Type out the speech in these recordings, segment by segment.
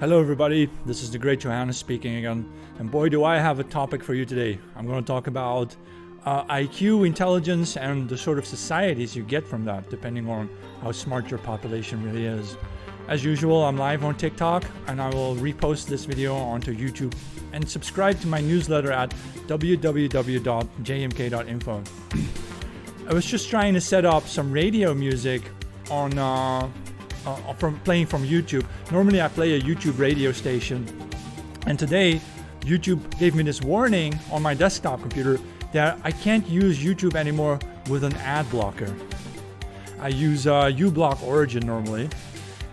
Hello everybody, this is the great Johannes speaking again, and boy do I have a topic for you today. I'm going to talk about IQ, intelligence, and the sort of societies you get from that, depending on how smart your population really is. As usual, I'm live on TikTok, and I will repost this video onto YouTube, and subscribe to my newsletter at www.jmk.info. I was just trying to set up some radio music on playing from YouTube. Normally I play a YouTube radio station, and today YouTube gave me this warning on my desktop computer that I can't use YouTube anymore with an ad blocker. I use uBlock Origin normally,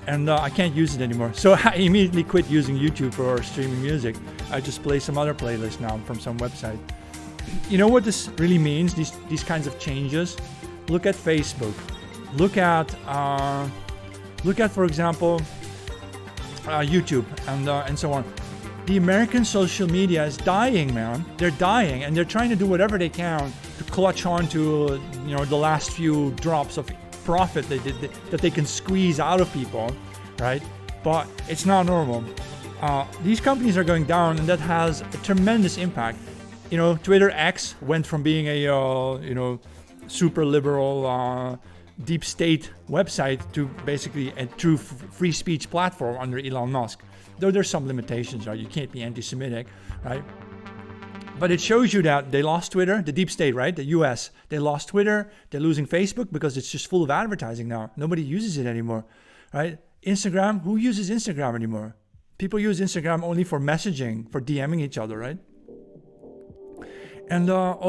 and I can't use it anymore. So I immediately quit using YouTube for streaming music. I just play some other playlist now from some website. You know what this really means, these kinds of changes? Look at Facebook. Look at for example, YouTube and so on. The American social media is dying, man. They're dying, and they're trying to do whatever they can to clutch on to the last few drops of profit that they can squeeze out of people, right? But it's not normal. These companies are going down, and that has a tremendous impact. Twitter X went from being a super liberal deep state website to basically a true free speech platform under Elon Musk. Though there's some limitations, right? You can't be anti-Semitic, right? But it shows you that they lost Twitter, the deep state, right? The US, they lost Twitter, they're losing Facebook because it's just full of advertising now. Nobody uses it anymore, right? Instagram, who uses Instagram anymore? People use Instagram only for messaging, for DMing each other, right? And so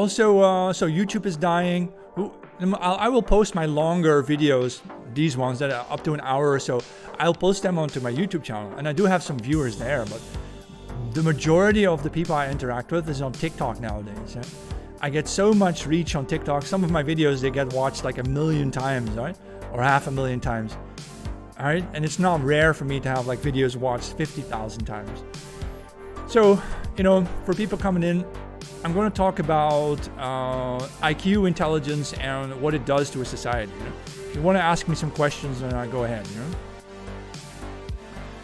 YouTube is dying. I will post my longer videos, these ones that are up to an hour or so. I'll post them onto my YouTube channel, and I do have some viewers there, but the majority of the people I interact with is on TikTok nowadays. Yeah? I get so much reach on TikTok. Some of my videos, they get watched like 1 million times, right? Or 500,000 times. All right? And it's not rare for me to have like videos watched 50,000 times. So, for people coming in, I'm going to talk about IQ, intelligence, and what it does to a society. If you want to ask me some questions, then go ahead.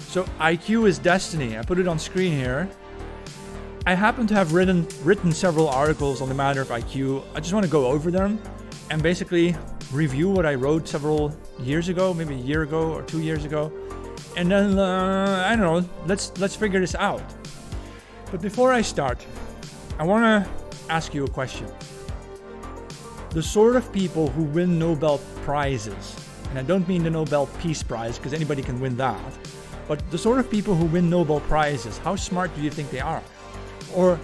So IQ is destiny. I put it on screen here. I happen to have written several articles on the matter of IQ. I just want to go over them and basically review what I wrote several years ago, maybe a year ago or 2 years ago, and then I don't know. Let's figure this out. But before I start, I want to ask you a question. The sort of people who win Nobel Prizes, and I don't mean the Nobel Peace Prize because anybody can win that, but the sort of people who win Nobel Prizes, how smart do you think they are? Or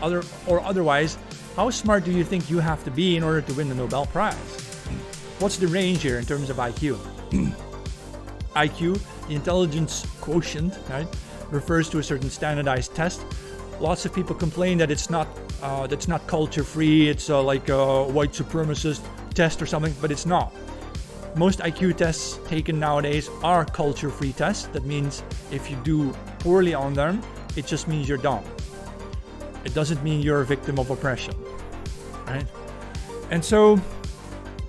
otherwise, how smart do you think you have to be in order to win the Nobel Prize? What's the range here in terms of IQ? IQ, the intelligence quotient, right, refers to a certain standardized test. Lots of people complain that it's not culture free. It's like a white supremacist test or something, but it's not. Most IQ tests taken nowadays are culture free tests. That means if you do poorly on them, it just means you're dumb. It doesn't mean you're a victim of oppression, right? And so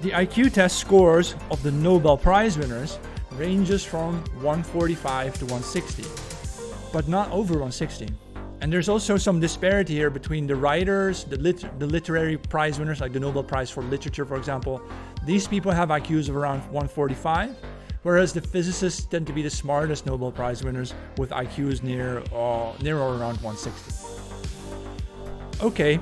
the IQ test scores of the Nobel Prize winners ranges from 145 to 160, but not over 160. And there's also some disparity here between the writers, the literary prize winners, like the Nobel Prize for Literature, for example. These people have IQs of around 145, whereas the physicists tend to be the smartest Nobel Prize winners with IQs near or around 160. Okay,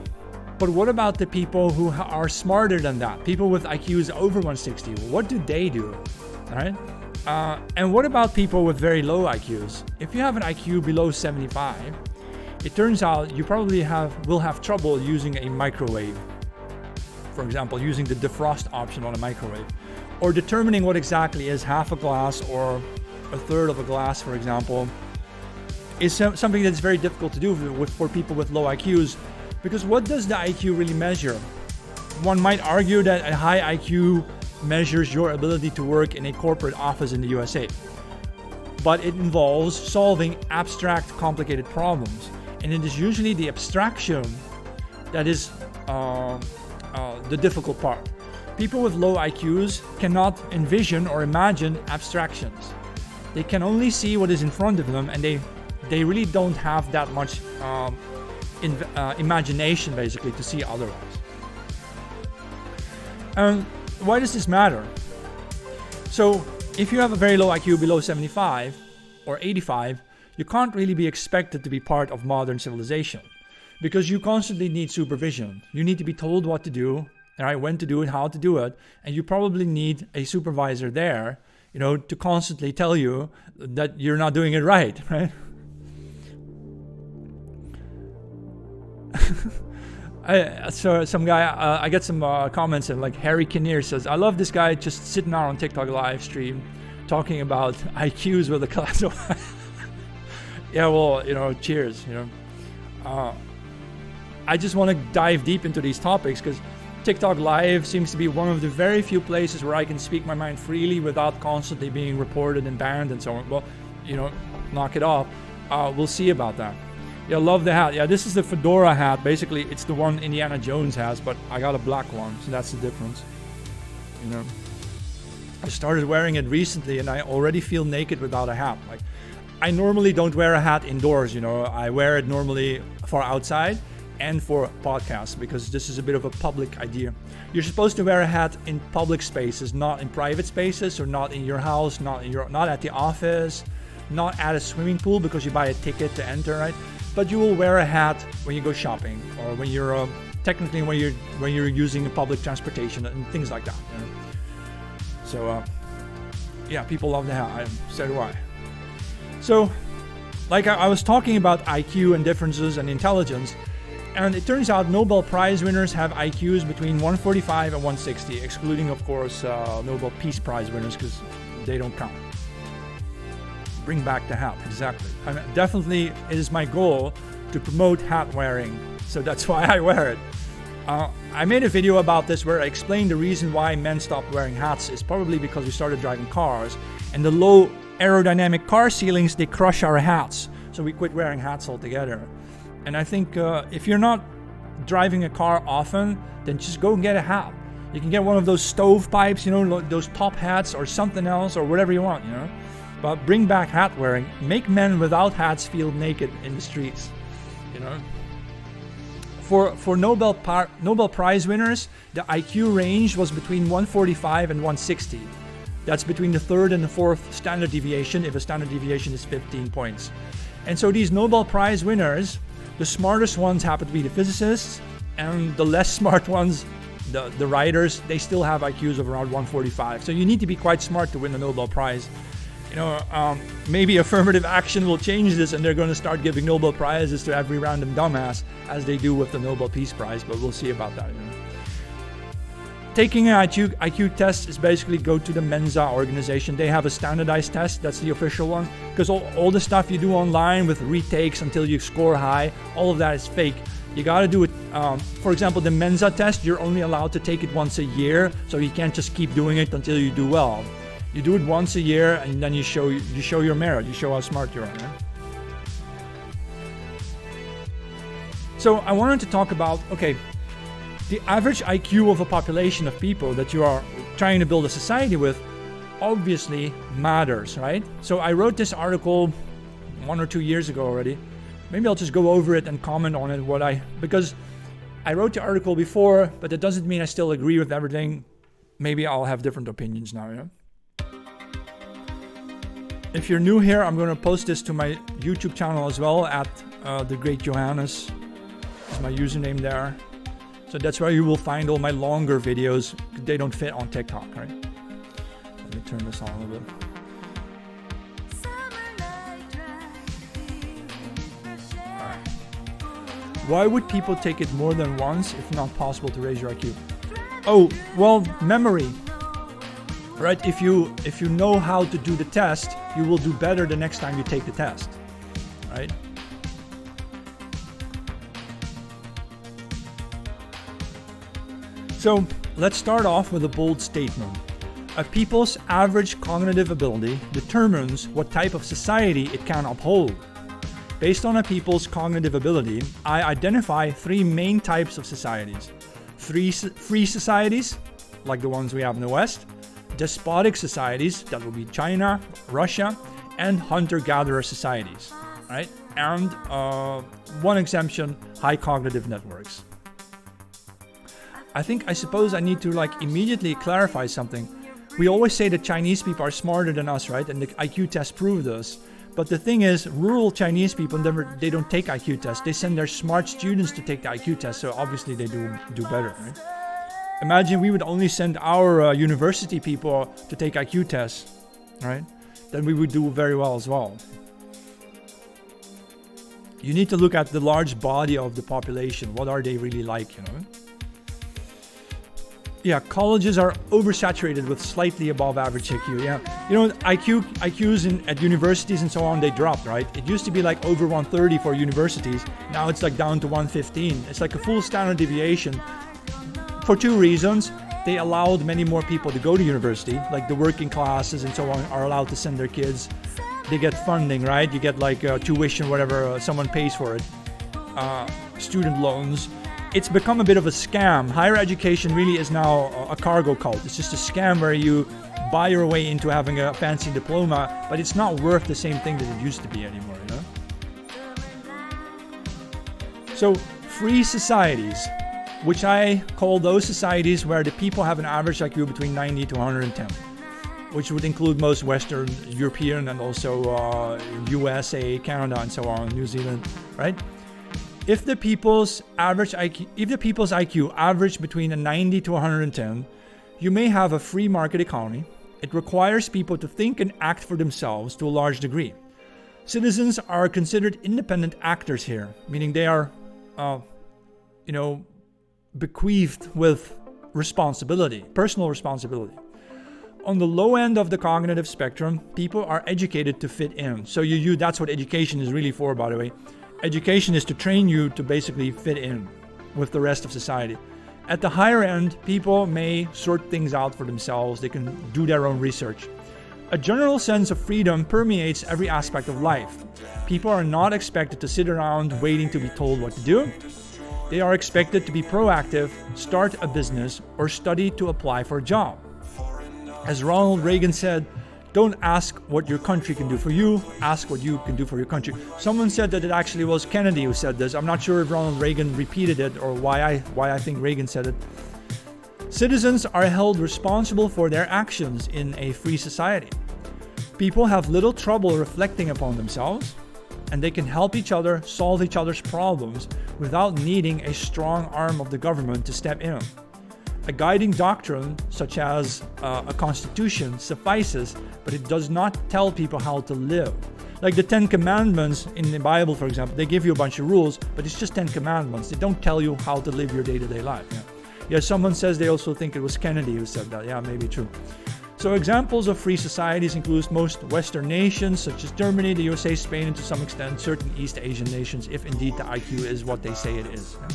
but what about the people who are smarter than that? People with IQs over 160, what do they do? All right? And what about people with very low IQs? If you have an IQ below 75, it turns out you probably will have trouble using a microwave. For example, using the defrost option on a microwave. Or determining what exactly is half a glass or a third of a glass, for example, is something that's very difficult to do for people with low IQs. Because what does the IQ really measure? One might argue that a high IQ measures your ability to work in a corporate office in the USA. But it involves solving abstract, complicated problems. And it is usually the abstraction that is the difficult part. People with low IQs cannot envision or imagine abstractions. they can only see what is in front of them, and they really don't have that much imagination, basically, to see otherwise. And why does this matter? So if you have a very low IQ below 75 or 85, you can't really be expected to be part of modern civilization, because you constantly need supervision. You need to be told what to do, right? When to do it, how to do it, and you probably need a supervisor there, to constantly tell you that you're not doing it right, right? So some guy, I get some comments, and like Harry Kinnear says, I love this guy just sitting out on TikTok live stream talking about IQs with a class of yeah, well, cheers, I just want to dive deep into these topics because TikTok live seems to be one of the very few places where I can speak my mind freely without constantly being reported and banned and so on. Well, knock it off. We'll see about that. Yeah, love the hat. Yeah, this is the fedora hat. Basically, it's the one Indiana Jones has, but I got a black one, so that's the difference. I started wearing it recently, and I already feel naked without a hat. Like, I normally don't wear a hat indoors. I wear it normally for outside and for podcasts, because this is a bit of a public idea. You're supposed to wear a hat in public spaces, not in private spaces, or not in your house, not at the office, not at a swimming pool because you buy a ticket to enter, right? But you will wear a hat when you go shopping, or when you're technically when you're using public transportation and things like that. So yeah, people love the hat. So do I. So, like I was talking about IQ and differences and intelligence, and it turns out Nobel Prize winners have IQs between 145 and 160, excluding, of course, Nobel Peace Prize winners, because they don't count. Bring back the hat, exactly. Definitely, it is my goal to promote hat wearing, so that's why I wear it. I made a video about this where I explained the reason why men stopped wearing hats is probably because we started driving cars, and the low aerodynamic car ceilings, they crush our hats, so we quit wearing hats altogether. And I think if you're not driving a car often, then just go and get a hat. You can get one of those stovepipes, those top hats, or something else, or whatever you want, But bring back hat wearing. Make men without hats feel naked in the streets, For Nobel Prize winners, the IQ range was between 145 and 160. That's between the third and the fourth standard deviation, if a standard deviation is 15 points. And so these Nobel Prize winners, the smartest ones happen to be the physicists, and the less smart ones, the writers, they still have IQs of around 145. So you need to be quite smart to win the Nobel Prize. Maybe affirmative action will change this, and they're going to start giving Nobel Prizes to every random dumbass, as they do with the Nobel Peace Prize, but we'll see about that. Taking an IQ test is basically go to the Mensa organization. They have a standardized test, that's the official one, because all the stuff you do online with retakes until you score high, all of that is fake. You got to do it. For example, the Mensa test, you're only allowed to take it once a year, so you can't just keep doing it until you do well. You do it once a year, and then you show your merit. You show how smart you are. Right? So I wanted to talk about, the average IQ of a population of people that you are trying to build a society with obviously matters, right? So I wrote this article 1 or 2 years ago already. Maybe I'll just go over it and comment on it because I wrote the article before, but that doesn't mean I still agree with everything. Maybe I'll have different opinions now, If you're new here, I'm going to post this to my YouTube channel as well, at The Great Johannes. Is my username there. So that's where you will find all my longer videos. They don't fit on TikTok, right? Let me turn this on a little bit. Right. Why would people take it more than once if not possible to raise your IQ? Oh, well, memory. Right? If you know how to do the test, you will do better the next time you take the test. Right? So let's start off with a bold statement. A people's average cognitive ability determines what type of society it can uphold. Based on a people's cognitive ability, I identify 3 main types of societies. Free societies, like the ones we have in the West, despotic societies, that would be China, Russia, and hunter-gatherer societies, right? And one exemption, high cognitive networks. I suppose I need to immediately clarify something. We always say that Chinese people are smarter than us, right? And the IQ tests prove this. But the thing is, rural Chinese people, they don't take IQ tests. They send their smart students to take the IQ test, so obviously they do better, right? Imagine we would only send our university people to take IQ tests, right? Then we would do very well as well. You need to look at the large body of the population. What are they really like, you know? Yeah, colleges are oversaturated with slightly above average IQ. Yeah, you know, IQs at universities and so on, they dropped, right? It used to be over 130 for universities. Now it's down to 115. It's a full standard deviation. For two reasons. They allowed many more people to go to university, the working classes and so on are allowed to send their kids. They get funding, right? You get tuition, whatever, someone pays for it. Student loans. It's become a bit of a scam. Higher education really is now a cargo cult. It's just a scam where you buy your way into having a fancy diploma, but it's not worth the same thing that it used to be anymore, you know? So, free societies, which I call those societies where the people have an average IQ between 90 to 110, which would include most Western European and also USA, Canada, and so on, New Zealand, right? If the people's IQ average between a 90 to 110, you may have a free market economy. It requires people to think and act for themselves to a large degree. Citizens are considered independent actors here, meaning they are, bequeathed with responsibility, personal responsibility. On the low end of the cognitive spectrum, people are educated to fit in. So that's what education is really for, by the way. Education is to train you to basically fit in with the rest of society. At the higher end, people may sort things out for themselves. They can do their own research. A general sense of freedom permeates every aspect of life. People are not expected to sit around waiting to be told what to do. They are expected to be proactive, start a business, or study to apply for a job. As Ronald Reagan said, don't ask what your country can do for you, ask what you can do for your country. Someone said that it actually was Kennedy who said this. I'm not sure if Ronald Reagan repeated it or why I think Reagan said it. Citizens are held responsible for their actions in a free society. People have little trouble reflecting upon themselves, and they can help each other solve each other's problems without needing a strong arm of the government to step in. A guiding doctrine, such as a constitution, suffices, but it does not tell people how to live. Like the 10 Commandments in the Bible, for example, they give you a bunch of rules, but it's just 10 Commandments. They don't tell you how to live your day-to-day life. Yeah, someone says they also think it was Kennedy who said that. Yeah, maybe true. So examples of free societies include most Western nations, such as Germany, the USA, Spain, and to some extent certain East Asian nations, if indeed the IQ is what they say it is. Yeah?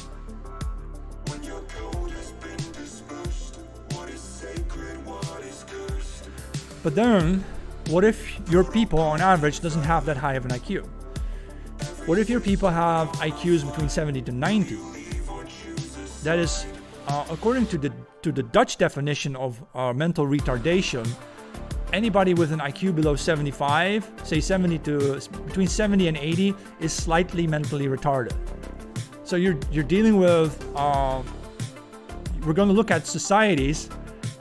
But then, what if your people on average doesn't have that high of an IQ? What if your people have IQs between 70 to 90? That is, according to the Dutch definition of mental retardation, anybody with an IQ below 75, say between 70 and 80, is slightly mentally retarded. So you're dealing with, we're going to look at societies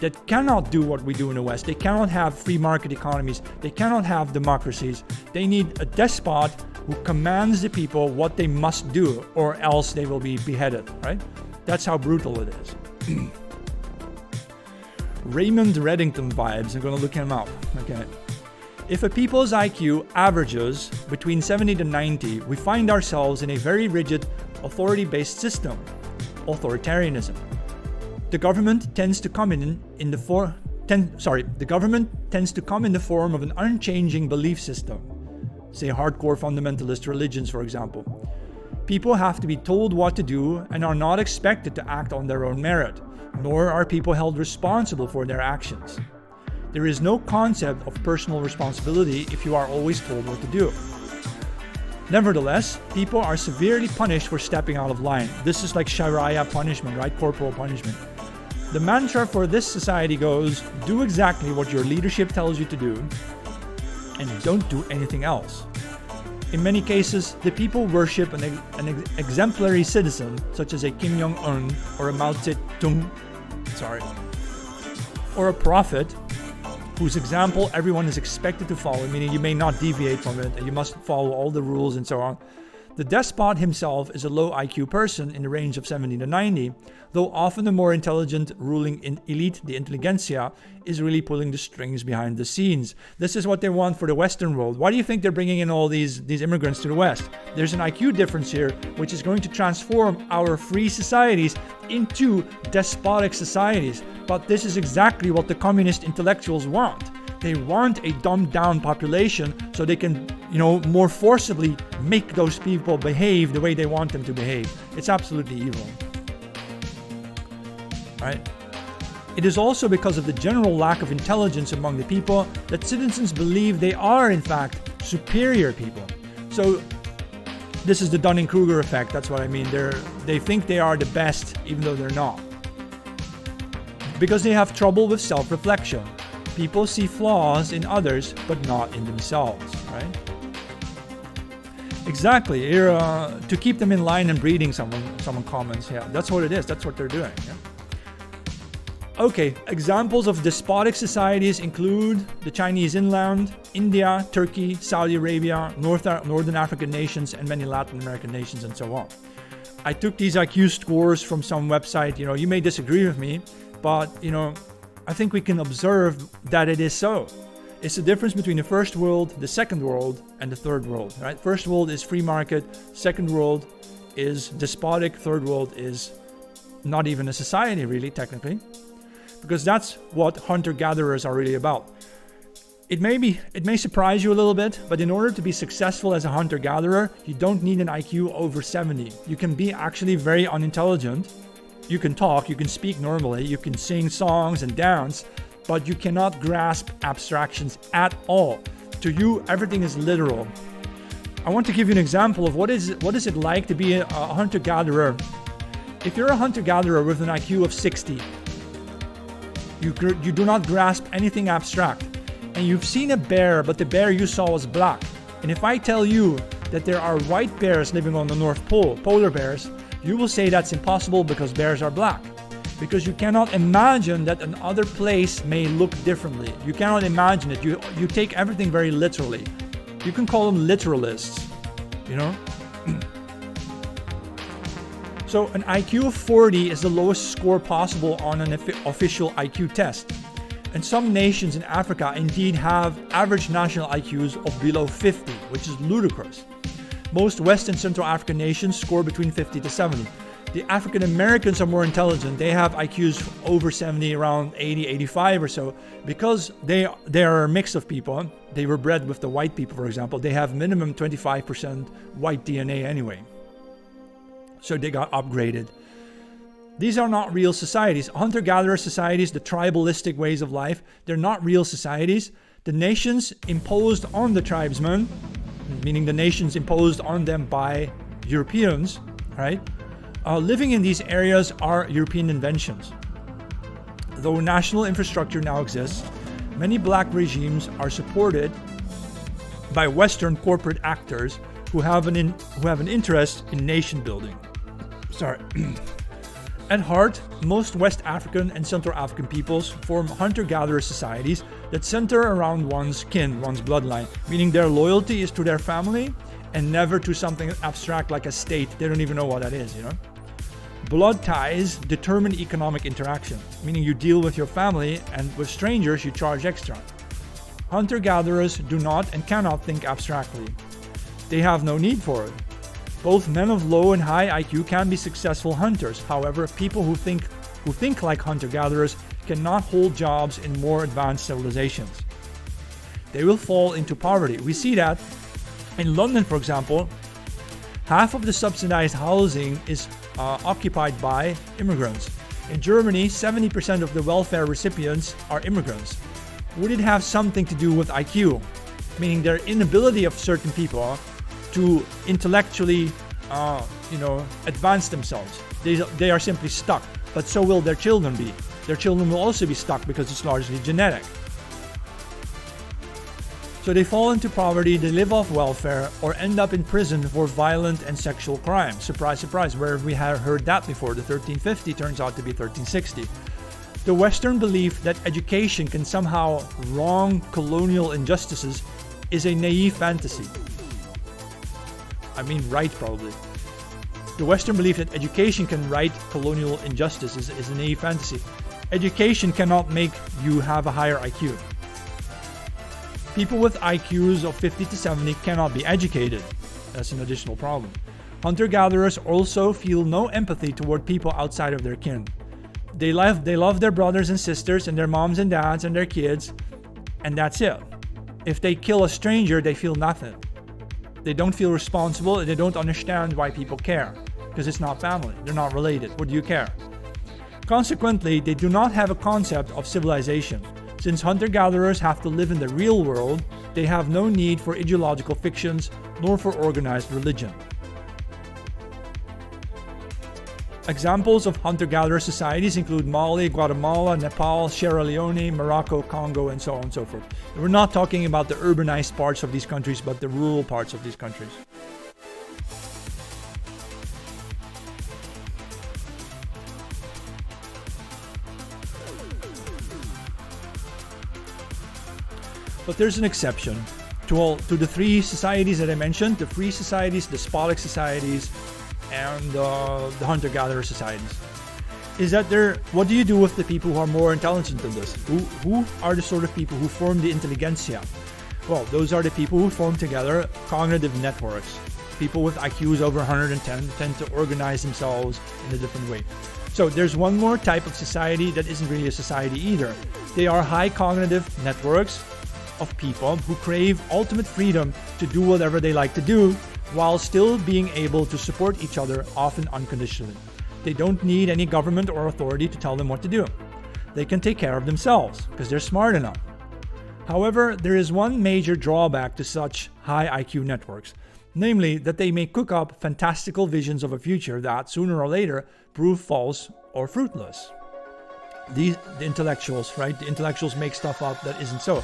that cannot do what we do in the West. They cannot have free market economies. They cannot have democracies. They need a despot who commands the people what they must do, or else they will be beheaded, right? That's how brutal it is. Raymond Reddington vibes. I'm going to look him up. Okay. If a people's IQ averages between 70 to 90, we find ourselves in a very rigid, authority-based system, authoritarianism. The government tends to come in the form of an unchanging belief system, say hardcore fundamentalist religions, for example. People have to be told what to do and are not expected to act on their own merit, nor are people held responsible for their actions. There is no concept of personal responsibility if you are always told what to do. Nevertheless, people are severely punished for stepping out of line. This is like Sharia punishment, right? Corporal punishment. The mantra for this society goes, do exactly what your leadership tells you to do. and don't do anything else. In many cases, the people worship an exemplary citizen, such as a Kim Jong-un or a Mao Zedong, or a prophet whose example everyone is expected to follow, meaning you may not deviate from it and you must follow all the rules and so on. The despot himself is a low IQ person in the range of 70 to 90, though often the more intelligent ruling elite, the intelligentsia, is really pulling the strings behind the scenes. This is what they want for the Western world. Why do you think they're bringing in all these immigrants to the West? There's an IQ difference here, which is going to transform our free societies into despotic societies. But this is exactly what the communist intellectuals want. They want a dumbed down population so they can, more forcibly make those people behave the way they want them to behave. It's absolutely evil. Right? It is also because of the general lack of intelligence among the people that citizens believe they are, in fact, superior people. So this is the Dunning-Kruger effect. That's what I mean. They think they are the best, even though they're not. Because they have trouble with self-reflection. People see flaws in others, but not in themselves, right? Exactly. To keep them in line and breeding, someone comments. Yeah, that's what it is. That's what they're doing. Yeah? Okay, examples of despotic societies include the Chinese inland, India, Turkey, Saudi Arabia, Northern African nations, and many Latin American nations, and so on. I took these IQ scores from some website. You may disagree with me, but, I think we can observe that it is so. It's the difference between the first world, the second world, and the third world, right? First world is free market, second world is despotic, third world is not even a society really, technically. Because that's what hunter-gatherers are really about. It may surprise you a little bit, but in order to be successful as a hunter-gatherer, you don't need an IQ over 70. You can be actually very unintelligent. You can talk, you can speak normally, you can sing songs and dance, but you cannot grasp abstractions at all. To you, everything is literal. I want to give you an example of what is it like to be a hunter-gatherer. If you're a hunter-gatherer with an IQ of 60, you do not grasp anything abstract. And you've seen a bear, but the bear you saw was black. And if I tell you that there are white bears living on the North Pole, polar bears, you will say that's impossible because bears are black. Because you cannot imagine that another place may look differently. You cannot imagine it. You take everything very literally. You can call them literalists, So an IQ of 40 is the lowest score possible on an official IQ test. And some nations in Africa indeed have average national IQs of below 50, which is ludicrous. Most West and Central African nations score between 50 to 70. The African Americans are more intelligent. They have IQs over 70, around 80, 85 or so. Because they are a mix of people, they were bred with the white people, for example, they have minimum 25% white DNA anyway. So they got upgraded. These are not real societies. Hunter-gatherer societies, the tribalistic ways of life, they're not real societies. The nations imposed on the tribesmen, meaning the nations imposed on them by Europeans, right? Living in these areas are European inventions. Though national infrastructure now exists, many black regimes are supported by Western corporate actors who have an interest in nation building. At heart, most West African and Central African peoples form hunter-gatherer societies that center around one's kin, one's bloodline, meaning their loyalty is to their family and never to something abstract like a state. They don't even know what that is, Blood ties determine economic interaction, meaning you deal with your family, and with strangers you charge extra. Hunter-gatherers do not and cannot think abstractly. They have no need for it. Both men of low and high IQ can be successful hunters. However, people who think like hunter-gatherers cannot hold jobs in more advanced civilizations. They will fall into poverty. We see that in London, for example. Half of the subsidized housing is occupied by immigrants. In Germany, 70% of the welfare recipients are immigrants. Would it have something to do with IQ? Meaning their inability of certain people to intellectually, advance themselves. They are simply stuck, but so will their children be. Their children will also be stuck because it's largely genetic. So they fall into poverty, they live off welfare, or end up in prison for violent and sexual crimes. Surprise, surprise, where we have heard that before. The 1350 turns out to be 1360. The Western belief that education can somehow wrong colonial injustices is a naive fantasy. I mean, right, probably. The Western belief that education can right colonial injustices is a naive fantasy. Education cannot make you have a higher IQ. People with IQs of 50 to 70 cannot be educated. That's an additional problem. Hunter-gatherers also feel no empathy toward people outside of their kin. They love their brothers and sisters and their moms and dads and their kids, and that's it. If they kill a stranger, they feel nothing. They don't feel responsible, and they don't understand why people care, because it's not family. They're not related. What do you care? Consequently, they do not have a concept of civilization. Since hunter-gatherers have to live in the real world, they have no need for ideological fictions nor for organized religion. Examples of hunter-gatherer societies include Mali, Guatemala, Nepal, Sierra Leone, Morocco, Congo, and so on and so forth. We're not talking about the urbanized parts of these countries, but the rural parts of these countries. But there's an exception to the three societies that I mentioned: the free societies, the despotic societies, and the hunter-gatherer societies. Is that what do you do with the people who are more intelligent than this? Who are the sort of people who form the intelligentsia? Well, those are the people who form together cognitive networks. People with IQs over 110 tend to organize themselves in a different way. So there's one more type of society that isn't really a society either. They are high cognitive networks of people who crave ultimate freedom to do whatever they like to do while still being able to support each other, often unconditionally. They don't need any government or authority to tell them what to do. They can take care of themselves because they're smart enough. However, there is one major drawback to such high IQ networks, namely that they may cook up fantastical visions of a future that, sooner or later, prove false or fruitless. The intellectuals, right? The intellectuals make stuff up that isn't so.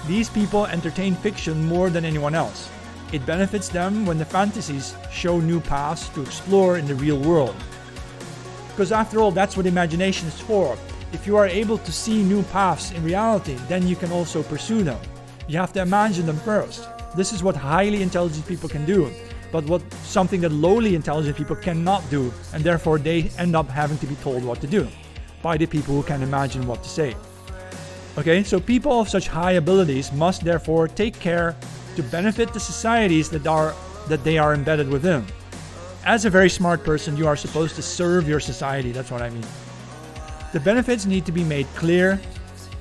These people entertain fiction more than anyone else. It benefits them when the fantasies show new paths to explore in the real world. Because after all, that's what imagination is for. If you are able to see new paths in reality, then you can also pursue them. You have to imagine them first. This is what highly intelligent people can do, but something that lowly intelligent people cannot do, and therefore they end up having to be told what to do by the people who can imagine what to say. Okay, so people of such high abilities must therefore take care to benefit the societies that they are embedded within. As a very smart person, you are supposed to serve your society, that's what I mean. The benefits need to be made clear,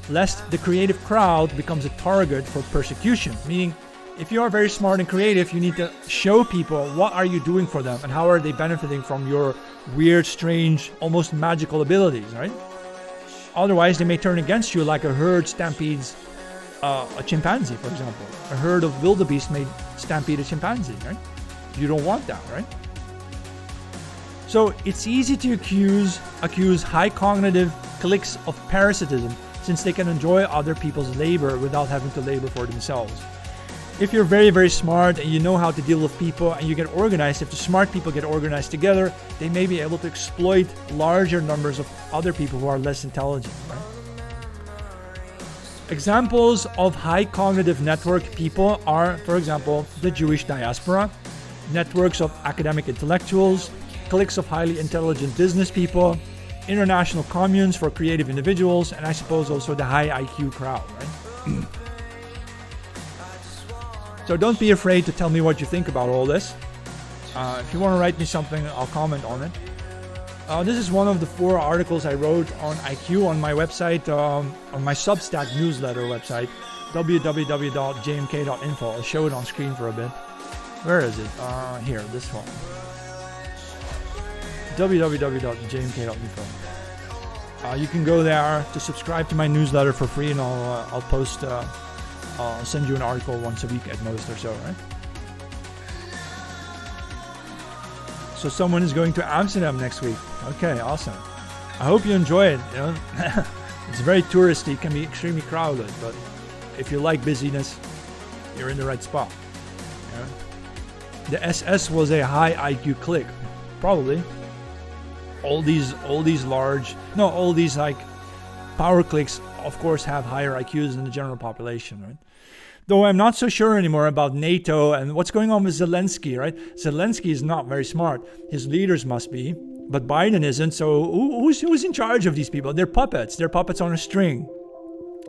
lest the creative crowd becomes a target for persecution. Meaning, if you are very smart and creative, you need to show people what are you doing for them and how are they benefiting from your weird, strange, almost magical abilities, right? Otherwise, they may turn against you like a herd stampedes a chimpanzee, for example. A herd of wildebeest may stampede a chimpanzee, right? You don't want that, right? So it's easy to accuse high cognitive cliques of parasitism since they can enjoy other people's labor without having to labor for themselves. If you're very, very smart and you know how to deal with people and you get organized, if the smart people get organized together, they may be able to exploit larger numbers of other people who are less intelligent, right? Examples of high cognitive network people are, for example, the Jewish diaspora, networks of academic intellectuals, cliques of highly intelligent business people, international communes for creative individuals, and I suppose also the high IQ crowd, right? So don't be afraid to tell me what you think about all this. If you want to write me something, I'll comment on it. This is one of the 4 articles I wrote on IQ on my website, on my Substack newsletter website, www.jmk.info. I'll show it on screen for a bit. Where is it? Here, this one. www.jmk.info. You can go there to subscribe to my newsletter for free, and I'll post. I'll send you an article once a week at most or so, right? So someone is going to Amsterdam next week. Okay, awesome. I hope you enjoy it. You know, it's very touristy, can be extremely crowded, but if you like busyness, you're in the right spot. Yeah. The SS was a high IQ clique, probably. All these like power cliques, of course, have higher IQs than the general population, right? Though I'm not so sure anymore about NATO and what's going on with Zelensky, right? Zelensky is not very smart. His leaders must be, but Biden isn't. So who's in charge of these people? They're puppets. They're puppets on a string.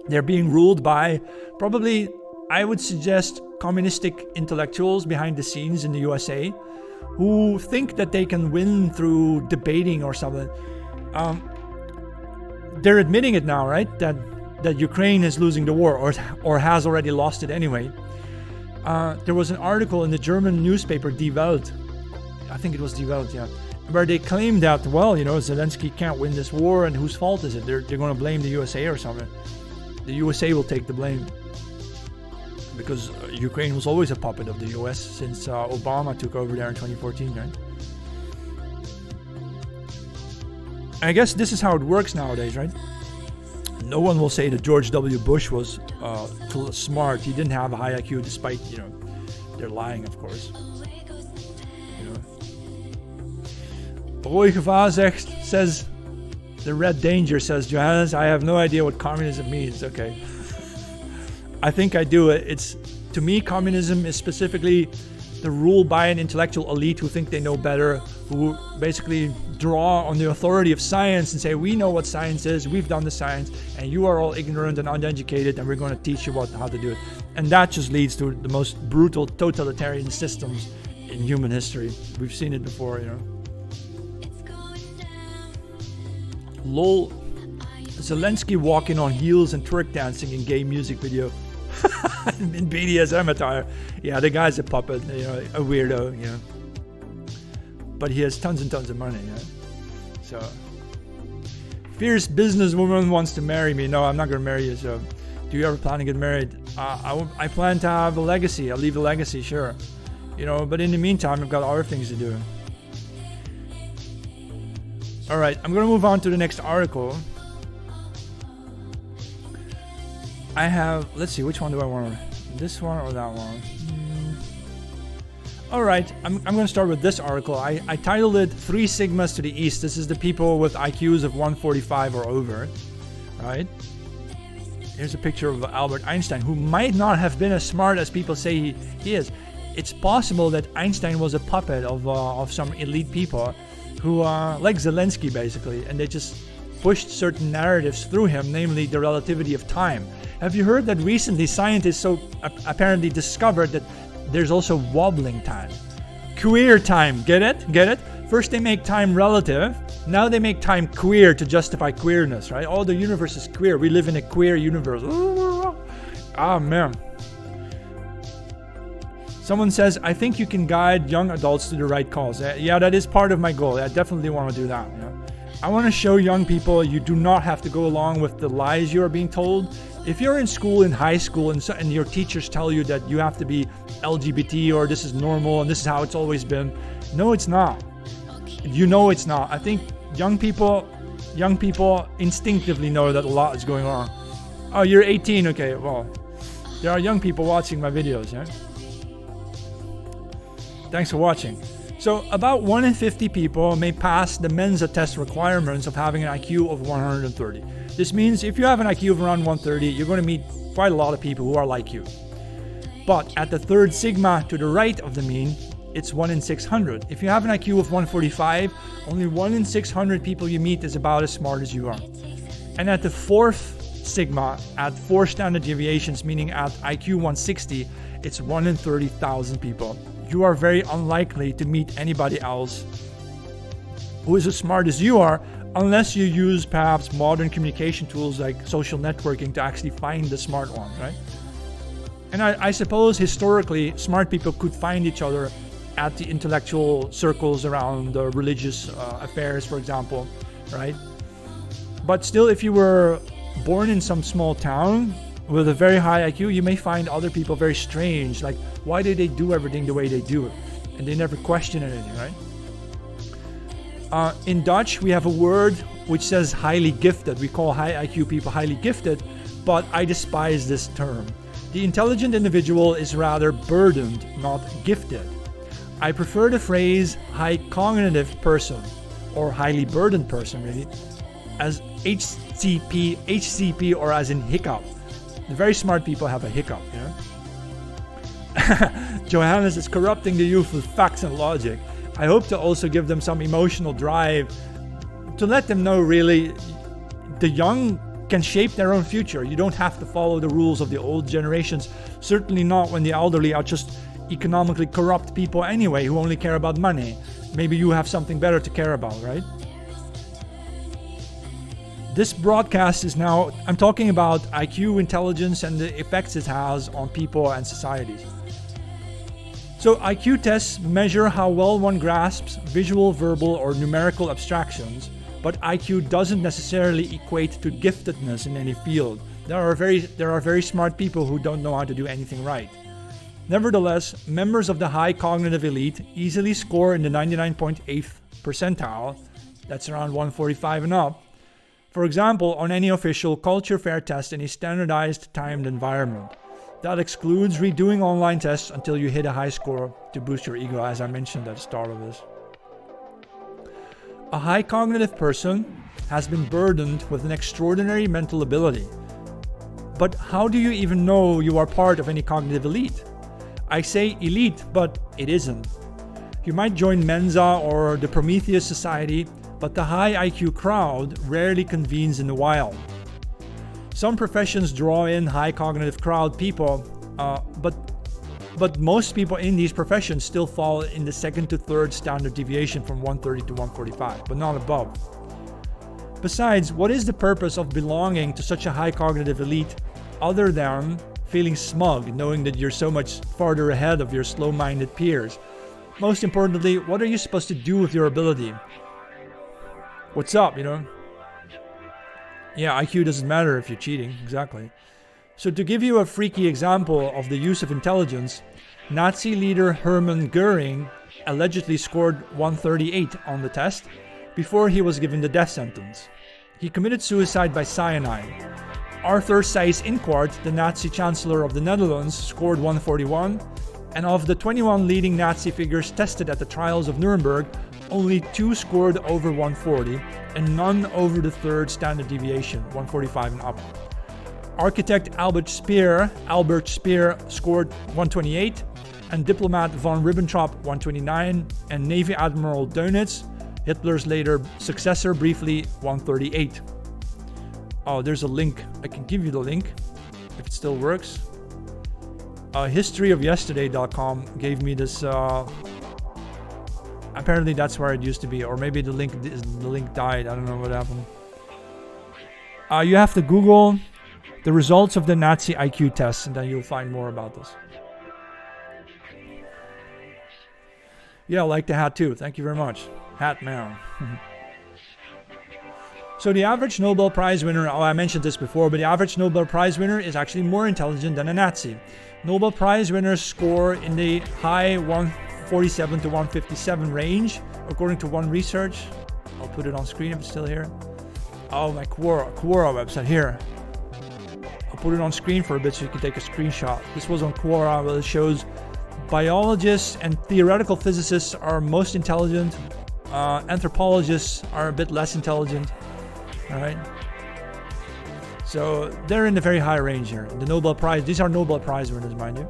They're being ruled by probably, I would suggest, communistic intellectuals behind the scenes in the USA who think that they can win through debating or something. They're admitting it now, right? That Ukraine is losing the war or has already lost it anyway. There was an article in the German newspaper Die Welt, I think it was Die Welt, yeah, where they claimed that, well, Zelensky can't win this war and whose fault is it? They're going to blame the USA or something. The USA will take the blame because Ukraine was always a puppet of the US since Obama took over there in 2014, right? I guess this is how it works nowadays, right? No one will say that George W. Bush was smart. He didn't have a high IQ, despite, they're lying, of course. Roy Gevaar says, the Red Danger says, Johannes, I have no idea what communism means. Okay. I think I do. To me, communism is specifically the rule by an intellectual elite who think they know better, who basically draw on the authority of science and say, we know what science is, we've done the science, and you are all ignorant and uneducated, and we're going to teach you how to do it. And that just leads to the most brutal totalitarian systems in human history. We've seen it before, Lol, Zelensky walking on heels and twerk dancing in gay music video. In BDSM attire. Yeah, the guy's a puppet, a weirdo, But he has tons and tons of money, So, fierce businesswoman wants to marry me. No, I'm not going to marry you, so do you ever plan to get married? I plan to have a legacy. I'll leave a legacy, sure. But in the meantime, I've got other things to do. Alright, I'm going to move on to the next article. I have, let's see, which one do I want? This one or that one? Alright, I'm going to start with this article. I titled it 3 Sigmas to the East. This is the people with IQs of 145 or over. Right? Here's a picture of Albert Einstein, who might not have been as smart as people say he is. It's possible that Einstein was a puppet of some elite people who, like Zelensky basically, and they just pushed certain narratives through him, namely the relativity of time. Have you heard that recently scientists apparently discovered that there's also wobbling time? Queer time, get it? Get it? First they make time relative, now they make time queer to justify queerness, right? Oh, the universe is queer, we live in a queer universe. Ah, man. Someone says, I think you can guide young adults to the right cause. Yeah, that is part of my goal. I definitely want to do that. I want to show young people you do not have to go along with the lies you are being told. If you're in school, in high school, and your teachers tell you that you have to be LGBT or this is normal and this is how it's always been, no, it's not. It's not. I think young people instinctively know that a lot is going on. Oh, you're 18, okay, well, there are young people watching my videos, yeah? Thanks for watching. So, about 1 in 50 people may pass the Mensa test requirements of having an IQ of 130. This means if you have an IQ of around 130, you're going to meet quite a lot of people who are like you. But at the third sigma to the right of the mean, it's 1 in 600. If you have an IQ of 145, only 1 in 600 people you meet is about as smart as you are. And at the fourth sigma, at 4 standard deviations, meaning at IQ 160, it's 1 in 30,000 people. You are very unlikely to meet anybody else who is as smart as you are, unless you use perhaps modern communication tools like social networking to actually find the smart ones, right? And I suppose historically, smart people could find each other at the intellectual circles around the religious affairs, for example, right? But still, if you were born in some small town with a very high IQ, you may find other people very strange. Like, why do they do everything the way they do it? And they never question anything, right? In Dutch, we have a word which says highly gifted. We call high IQ people highly gifted, but I despise this term. The intelligent individual is rather burdened, not gifted. I prefer the phrase high cognitive person, or highly burdened person really, as HCP, or as in hiccup. The very smart people have a hiccup, you know? Johannes is corrupting the youth with facts and logic. I hope to also give them some emotional drive to let them know really the young can shape their own future. You don't have to follow the rules of the old generations. Certainly not when the elderly are just economically corrupt people anyway who only care about money. Maybe you have something better to care about, right? This broadcast is now, I'm talking about IQ, intelligence, and the effects it has on people and societies. So IQ tests measure how well one grasps visual, verbal, or numerical abstractions, but IQ doesn't necessarily equate to giftedness in any field. There are very smart people who don't know how to do anything right. Nevertheless, members of the high cognitive elite easily score in the 99.8th percentile, that's around 145 and up, for example, on any official culture fair test in a standardized timed environment. That excludes redoing online tests until you hit a high score to boost your ego, as I mentioned at the start of this. A high cognitive person has been burdened with an extraordinary mental ability. But how do you even know you are part of any cognitive elite? I say elite, but it isn't. You might join Mensa or the Prometheus Society, but the high IQ crowd rarely convenes in the wild. Some professions draw in high cognitive crowd people, but most people in these professions still fall in the second to third standard deviation from 130 to 145, but not above. Besides, what is the purpose of belonging to such a high cognitive elite other than feeling smug, knowing that you're so much farther ahead of your slow-minded peers? Most importantly, what are you supposed to do with your ability? What's up, you know? Yeah, IQ doesn't matter if you're cheating, exactly. So to give you a freaky example of the use of intelligence, Nazi leader Hermann Goering allegedly scored 138 on the test before he was given the death sentence. He committed suicide by cyanide. Arthur Seyss-Inquart, the Nazi chancellor of the Netherlands, scored 141, and of the 21 leading Nazi figures tested at the trials of Nuremberg, only 2 scored over 140 and none over the third standard deviation, 145 and up. Architect Albert Speer scored 128, and diplomat von Ribbentrop 129, and Navy Admiral Dönitz, Hitler's later successor, briefly 138. Oh, there's a link. I can give you the link if it still works. Historyofyesterday.com gave me this. Apparently that's where it used to be, or maybe the link died. I don't know what happened. You have to Google the results of the Nazi IQ test, and then you'll find more about this. Yeah, I like the hat too. Thank you very much. Hat man. So the average Nobel Prize winner, I mentioned this before, but the average Nobel Prize winner is actually more intelligent than a Nazi. Nobel Prize winners score in the high 147 to 157 range, according to one research. I'll put it on screen if it's still here. Oh, my Quora website here. I'll put it on screen for a bit so you can take a screenshot. This was on Quora, where it shows biologists and theoretical physicists are most intelligent. Anthropologists are a bit less intelligent. All right. So they're in the very high range here. The Nobel Prize, these are Nobel Prize winners, mind you.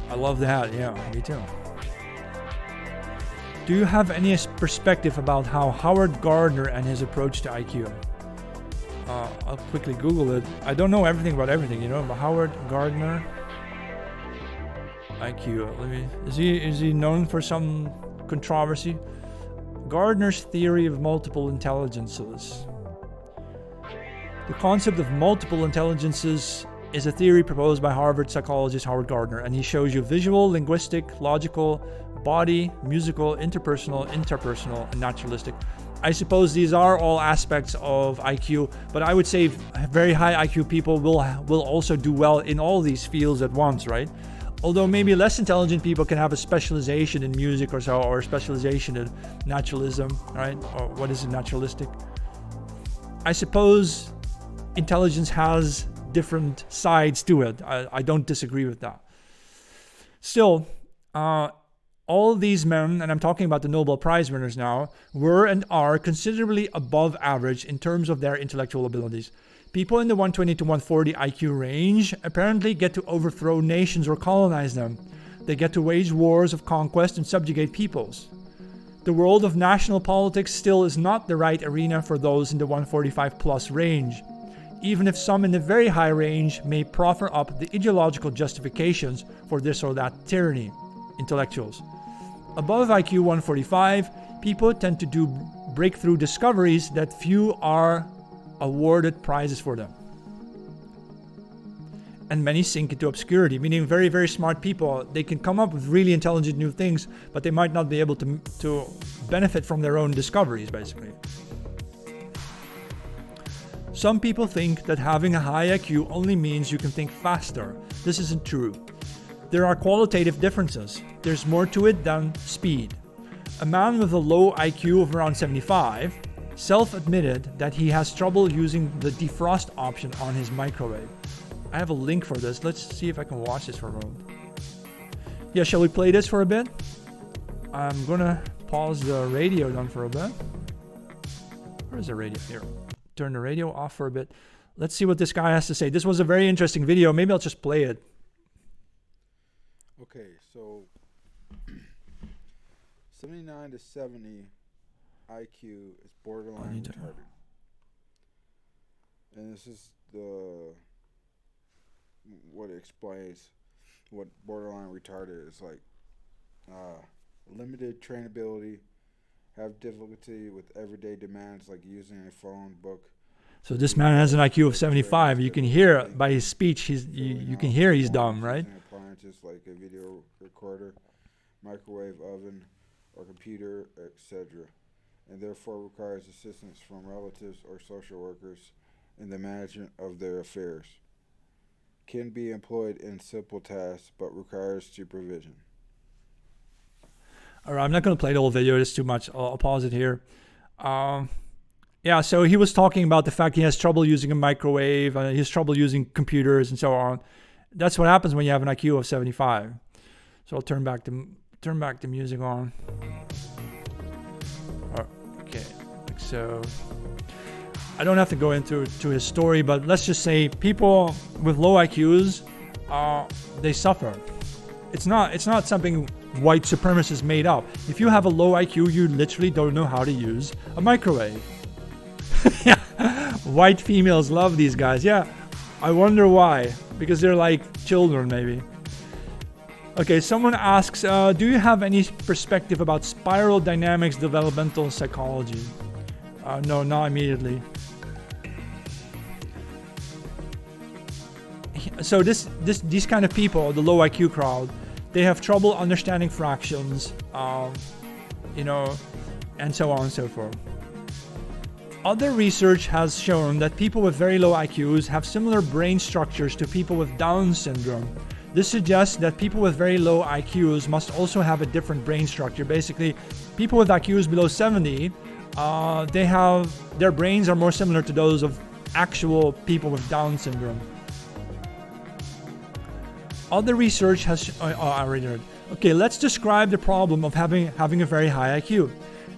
I love the hat, yeah, me too. Do you have any perspective about how Howard Gardner and his approach to IQ? I'll quickly Google it. I don't know everything about everything, you know, but Howard Gardner IQ. Is he known for some controversy? Gardner's theory of multiple intelligences. The concept of multiple intelligences is a theory proposed by Harvard psychologist Howard Gardner, and he shows you visual, linguistic, logical, body, musical, interpersonal, and naturalistic. I suppose these are all aspects of IQ, but I would say very high IQ people will also do well in all these fields at once, right? Although maybe less intelligent people can have a specialization in music or so, or a specialization in naturalism, right? Or what is it, naturalistic? I suppose intelligence has different sides to it. I don't disagree with that. Still, all these men, and I'm talking about the Nobel Prize winners now, were and are considerably above average in terms of their intellectual abilities. People in the 120 to 140 IQ range apparently get to overthrow nations or colonize them. They get to wage wars of conquest and subjugate peoples. The world of national politics still is not the right arena for those in the 145 plus range, even if some in the very high range may proffer up the ideological justifications for this or that tyranny. Intellectuals. Above IQ 145, people tend to do breakthrough discoveries that few are awarded prizes for them. And many sink into obscurity, meaning very, very smart people, they can come up with really intelligent new things, but they might not be able to benefit from their own discoveries, basically. Some people think that having a high IQ only means you can think faster. This isn't true. There are qualitative differences. There's more to it than speed. A man with a low IQ of around 75 self-admitted that he has trouble using the defrost option on his microwave. I have a link for this. Let's see if I can watch this for a moment. Yeah, shall we play this for a bit? I'm gonna pause the radio down for a bit. Where's the radio? Here. Turn the radio off for a bit. Let's see what this guy has to say. This was a very interesting video. Maybe I'll just play it. Okay, so 79 to 70 IQ is borderline retarded. And this is what explains what borderline retarded is like. Limited trainability, have difficulty with everyday demands like using a phone, book. So this man has an IQ of 75. You can hear by his speech, you can hear he's dumb, right? Appliances like a video recorder, microwave oven, or computer, etc., and therefore requires assistance from relatives or social workers in the management of their affairs. Can be employed in simple tasks, but requires supervision. All right, I'm not going to play the whole video. It's too much. I'll pause it here. Yeah, so he was talking about the fact he has trouble using a microwave, he has trouble using computers and so on. That's what happens when you have an IQ of 75. So I'll turn back the music on. Okay, so I don't have to go into his story, but let's just say people with low IQs, they suffer. It's not something white supremacists made up. If you have a low IQ, you literally don't know how to use a microwave. Yeah, white females love these guys. Yeah, I wonder why. Because they're like children, maybe. Okay, someone asks, do you have any perspective about spiral dynamics developmental psychology? No, not immediately. So these kind of people, the low IQ crowd, they have trouble understanding fractions, and so on and so forth. Other research has shown that people with very low IQs have similar brain structures to people with Down syndrome. This suggests that people with very low IQs must also have a different brain structure. Basically, people with IQs below 70, their brains are more similar to those of actual people with Down syndrome. Other research has... I already read. Okay, let's describe the problem of having a very high IQ.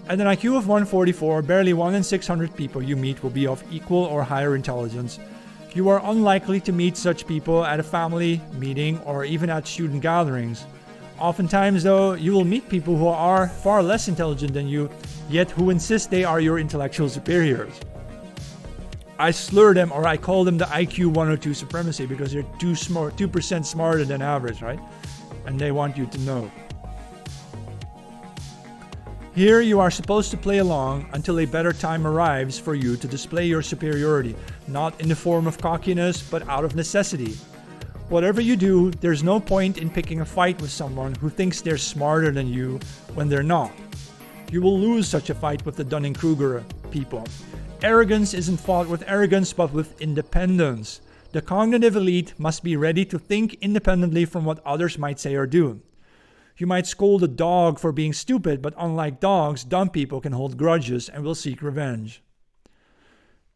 At an IQ of 144, barely 1 in 600 people you meet will be of equal or higher intelligence. You are unlikely to meet such people at a family meeting or even at student gatherings. Oftentimes, though, you will meet people who are far less intelligent than you, yet who insist they are your intellectual superiors. I slur them, or I call them the IQ 102 supremacy, because they're 2% smarter than average, right? And they want you to know. Here you are supposed to play along until a better time arrives for you to display your superiority, not in the form of cockiness, but out of necessity. Whatever you do, there's no point in picking a fight with someone who thinks they're smarter than you when they're not. You will lose such a fight with the Dunning-Kruger people. Arrogance isn't fought with arrogance, but with independence. The cognitive elite must be ready to think independently from what others might say or do. You might scold a dog for being stupid, but unlike dogs, dumb people can hold grudges and will seek revenge.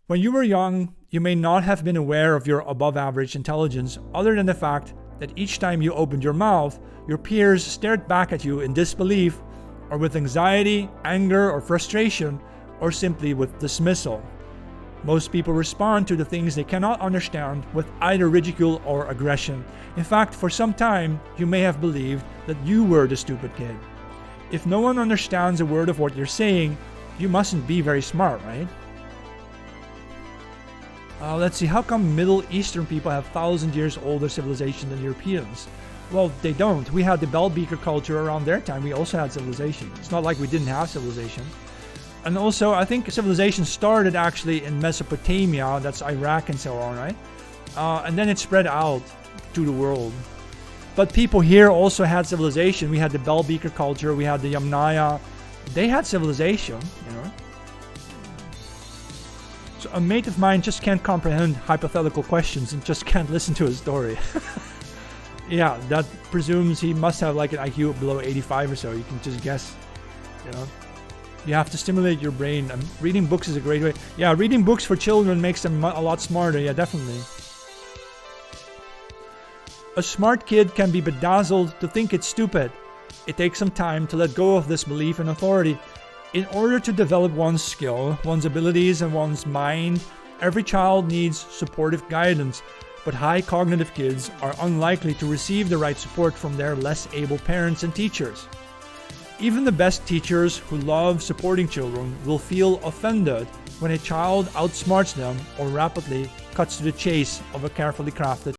When you were young, You may not have been aware of your above average intelligence other than the fact that each time you opened your mouth, your peers stared back at you in disbelief, or with anxiety, anger, or frustration, or simply with dismissal. Most people respond to the things they cannot understand with either ridicule or aggression. In fact, for some time, you may have believed that you were the stupid kid. If no one understands a word of what you're saying, you mustn't be very smart, right? Let's see, how come Middle Eastern people have 1,000 years older civilization than Europeans? Well, they don't. We had the bell beaker culture around their time. We also had civilization. It's not like we didn't have civilization. And also, I think civilization started actually in Mesopotamia, that's Iraq and so on, right? And then it spread out to the world. But people here also had civilization. We had the bell beaker culture, we had the Yamnaya. They had civilization, you know. So a mate of mine just can't comprehend hypothetical questions and just can't listen to a story. Yeah, that presumes he must have like an IQ below 85 or so. You can just guess, you know. You have to stimulate your brain. And reading books is a great way. Yeah, reading books for children makes them a lot smarter. Yeah, definitely. A smart kid can be bedazzled to think it's stupid. It takes some time to let go of this belief in authority. In order to develop one's skill, one's abilities, and one's mind, every child needs supportive guidance. But high cognitive kids are unlikely to receive the right support from their less able parents and teachers. Even the best teachers who love supporting children will feel offended when a child outsmarts them or rapidly cuts to the chase of a carefully crafted